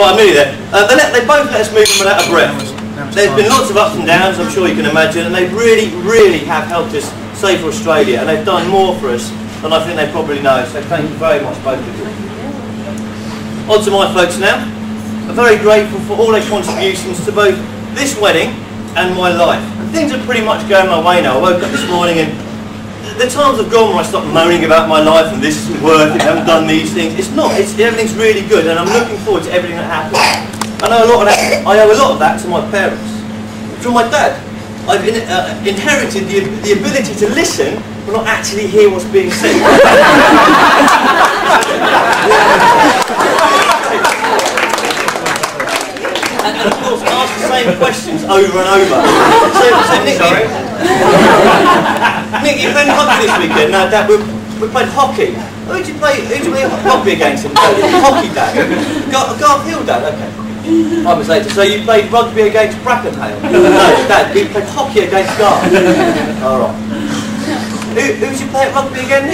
Right, I'm nearly there. They both let us move them without a breath. There's been lots of ups and downs, I'm sure you can imagine, and they really have helped us save Australia, and they've done more for us than I think they probably know, so thank you very much, both of you. On to my folks now. I'm very grateful for all their contributions to both this wedding and my life. And things are pretty much going my way now. I woke up this morning and the times have gone where I stopped moaning about my life and this isn't worth it, I haven't done these things. It's not, everything's really good, and I'm looking forward to everything that happens. I owe a lot of that to my parents. From my dad, I've inherited the ability to listen but not actually hear what's being said. and of course ask the same questions over and over. So Nick, you played hockey this weekend. No, Dad, we played hockey. Who did you play hockey against? Hockey, Dad. Garth Hill, Dad. Okay. I was later. So you played rugby against Brackenhale? No, Dad, we played hockey against Garth. All right. Who did you play at rugby again?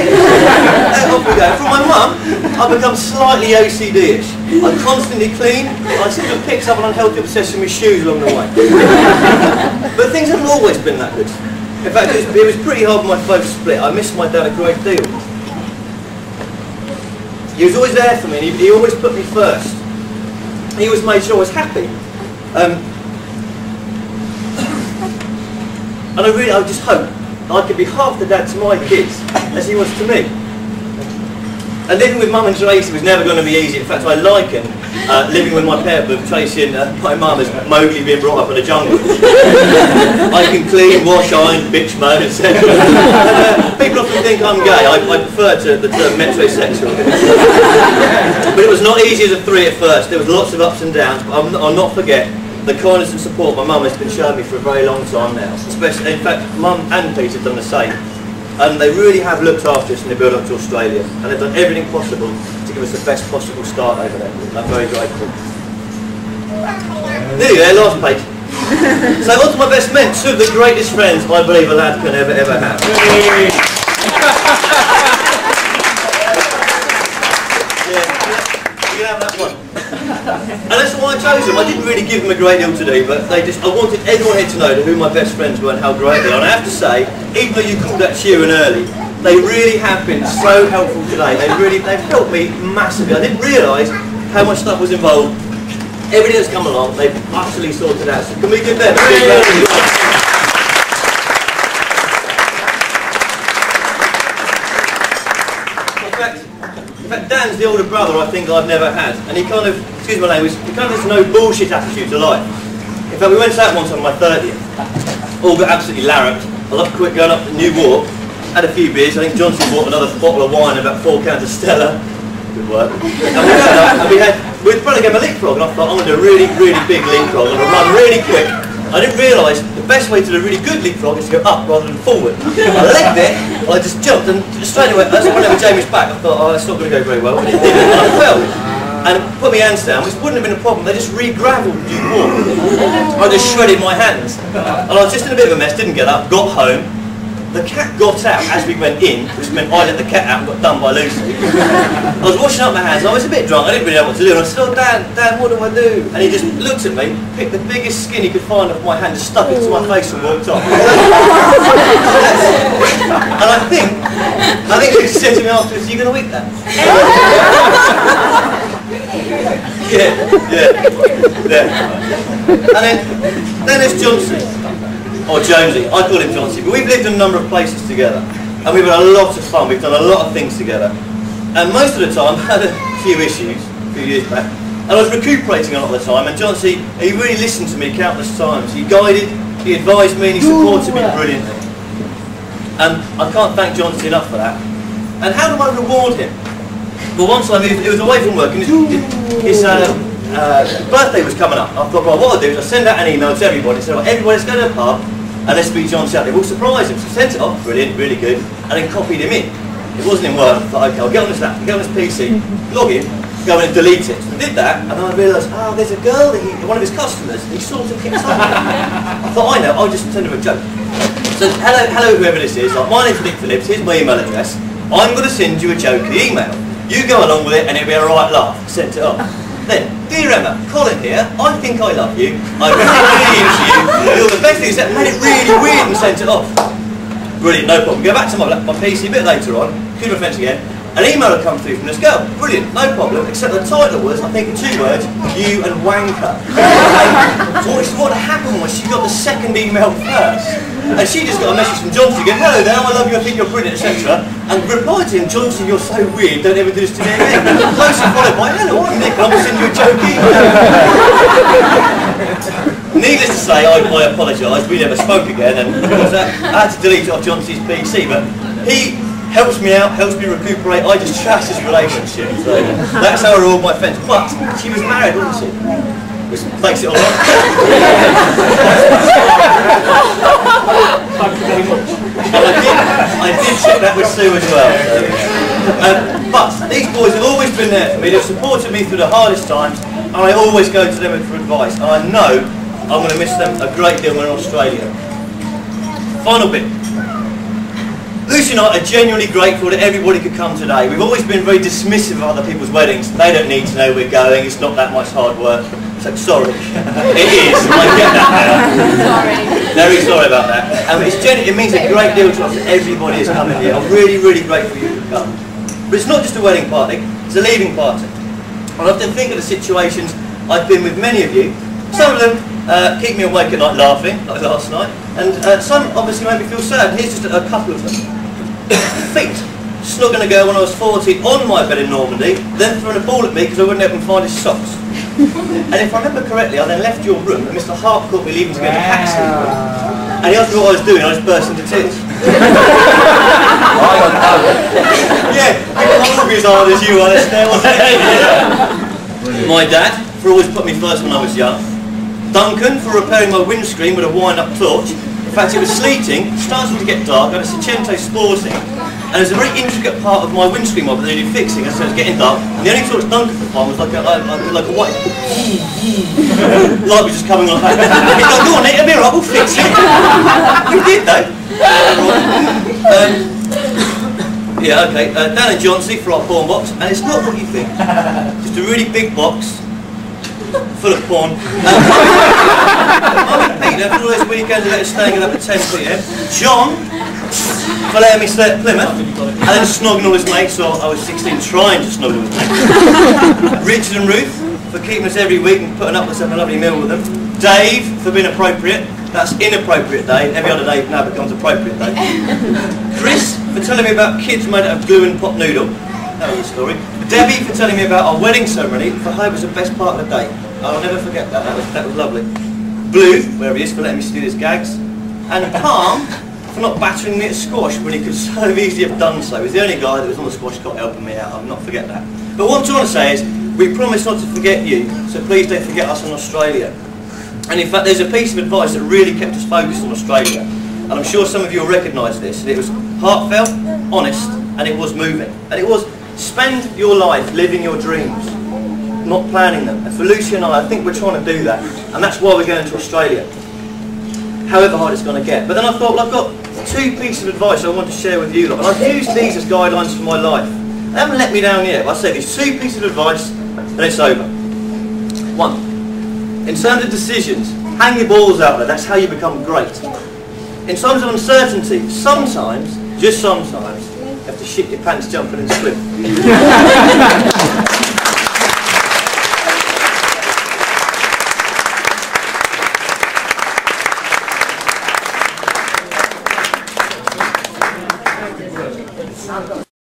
Off we go. From my mum, I've become slightly OCD-ish. I constantly clean. I seem to have picked up an unhealthy obsession with shoes along the way. But things haven't always been that good. In fact, it was pretty hard when my folks split. I missed my dad a great deal. He was always there for me, and he always put me first. He always made sure I was happy. And I just hope I could be half the dad to my kids as he was to me. And living with Mum and Tracy was never going to be easy. In fact, I liken living with my parents, with Tracy and my mum, as Mowgli being brought up in a jungle. I can clean, wash, iron, bitch mode, etc. People often think I'm gay. I prefer to the term metrosexual. But it was not easy as a three at first. There was lots of ups and downs, but I'll not forget the kindness and support my mum has been showing me for a very long time now. Especially, in fact, Mum and Pete have done the same. And they really have looked after us in the build up to Australia. And they've done everything possible to give us the best possible start over there. I'm very grateful. Nearly there, last page. So on to my best men, two of the greatest friends I believe a lad can ever have. You can have that one. And that's why I chose them. I didn't really give them a great deal to do, but I wanted everyone here to know who my best friends were and how great they are. And I have to say, even though you called that cheering early, they really have been so helpful today. They've helped me massively. I didn't realise how much stuff was involved. Everything that's come along, they've utterly sorted out. So can we give them a big round of applause? In fact, Dan's the older brother I think I've never had, and he kind of, excuse my language, he kind of has no bullshit attitude to life. In fact, we went out once on my 30th, all got absolutely larruped. I love quick going up the New Walk, had a few beers. I think Johnson bought another bottle of wine and about 4 cans of Stella. Good work. And we went up and we were trying to get a leapfrog, and I thought, I'm going to do a really big leapfrog. I'm going to run really quick. I didn't realise the best way to do a really good leapfrog is to go up rather than forward. I legged it, I just jumped, and straight away, as I went over Jamie's back, I thought, oh, that's not going to go very well. And it didn't, and I fell. And put my hands down, which wouldn't have been a problem. They just re-gravelled New Walk. I just shredded my hands. And I was just in a bit of a mess, didn't get up, got home. The cat got out as we went in, which meant I let the cat out and got done by Lucy. I was washing up my hands, I was a bit drunk, I didn't really know what to do, and I said, oh Dan, what do I do? And he just looked at me, picked the biggest skin he could find off my hand, just stuck it to my face and walked off. And I think he said to me afterwards, are you going to eat that? yeah. And then there's Johnson. Or Jonesy, I call him Jonesy, but we've lived in a number of places together, and we've had a lot of fun, we've done a lot of things together, and most of the time I had a few issues, a few years back, and I was recuperating a lot of the time, and Jonesy, he really listened to me countless times. He guided, he advised me, and he supported me brilliantly, and I can't thank Jonesy enough for that. And how do I reward him? Well, one time he was away from work, and his birthday was coming up. I thought, well, what I'll do is I'll send out an email to everybody, say, well, everybody, let's go to the pub and let's meet John Saturday. We'll surprise him. So I sent it off, brilliant, really good, and then copied him in. It wasn't in Word. I thought, okay, I'll get on this laptop, get on this PC, log in, go in and delete it. So I did that, and then I realised, oh, there's a girl that one of his customers, he sort of keeps on. I thought, I know, I'll just send her a joke. So, hello whoever this is, like, my name's Nick Phillips, here's my email address. I'm going to send you a jokey email. You go along with it and it'll be a right laugh. Sent it off. Then, dear Emma, Colin here, I think I love you, I'm really into you, you're the best thing except made it really weird and sent it off. Brilliant, no problem. Go back to my PC a bit later on, could have offence again, an email had come through from this girl. Brilliant, no problem, except the title was, I think in 2 words, you and wanker. So what happened was she got the second email first. And she just got a message from Johnson going, hello there, I love you, I think you're brilliant, etc. And replied to him, Johnson, you're so weird, don't ever do this to me again. Closely followed by, hello, I'm Nick, and I'm going to send you a joke email. Needless to say, I apologise, we never spoke again, and I had to delete it off Johnson's PC, but he helps me out, helps me recuperate, I just trash this relationship, so that's how I ruled my fence. But she was married, wasn't she? Which makes it all right. I did check that with Sue as well. But these boys have always been there for me, they've supported me through the hardest times, and I always go to them for advice, and I know I'm going to miss them a great deal when we're in Australia. Final bit. Lucy and I are genuinely grateful that everybody could come today. We've always been very dismissive of other people's weddings. They don't need to know we're going, it's not that much hard work. So, sorry. It is, I get that now. Sorry. Very sorry about that. It means a great deal to us that everybody is coming here. I'm really, really grateful you could come. But it's not just a wedding party, it's a leaving party. I often think of the situations I've been with many of you. Some of them keep me awake at night laughing, like last night, and some obviously make me feel sad. Here's just a couple of them. Feet. Snogging a girl when I was 14 on my bed in Normandy, then throwing a ball at me because I wouldn't help him find his socks. And if I remember correctly, I then left your room and Mr. Hart caught me leaving to go to the taxi. And he asked me what I was doing, and I just burst into tears. Yeah, I'm as hard as you are, wasn't it? My dad, for always put me first when I was young. Duncan, for repairing my windscreen with a wind-up torch. In fact, it was sleeting, starting to get dark, I had a Cicento sporting, and there's a very intricate part of my windscreen mob that they needed fixing, and so it was getting dark, and the only torch Duncan could find was like a white light was just coming like that. He's like, go on, it'll be right, we'll fix it. We did though. Yeah, okay, Dan and Johnsy for our porn box, and it's not what you think. Just a really big box, full of porn. I'm with Peter for all those weekends and let us staying up at 10 PM. John for letting me stay at Plymouth and then snogging all his mates, so I was 16 trying to snog all his mates. Richard and Ruth for keeping us every week and putting up with us having a lovely meal with them. Dave for being appropriate. That's inappropriate day. Every other day now becomes appropriate day. Chris for telling me about kids made out of glue and pot noodle. That was a story. Debbie for telling me about our wedding ceremony, for her it was the best part of the day. I'll never forget that, that was lovely. Blue, wherever he is, for letting me do his gags. And Palm for not battering me at squash when he could so easily have done so. He was the only guy that was on the squash court helping me out, I'll not forget that. But what I'm trying to say is, we promise not to forget you, so please don't forget us in Australia. And in fact there's a piece of advice that really kept us focused on Australia. And I'm sure some of you will recognise this. It was heartfelt, honest, and it was moving. And it was, spend your life living your dreams, not planning them. And for Lucy and I think we're trying to do that. And that's why we're going to Australia. However hard it's going to get. But then I thought, well, I've got 2 pieces of advice I want to share with you lot. And I've used these as guidelines for my life. They haven't let me down yet. But I said these 2 pieces of advice, and it's over. 1. In terms of decisions, hang your balls out there. That's how you become great. In times of uncertainty, sometimes, just sometimes, you have to shit your pants jumping and swim.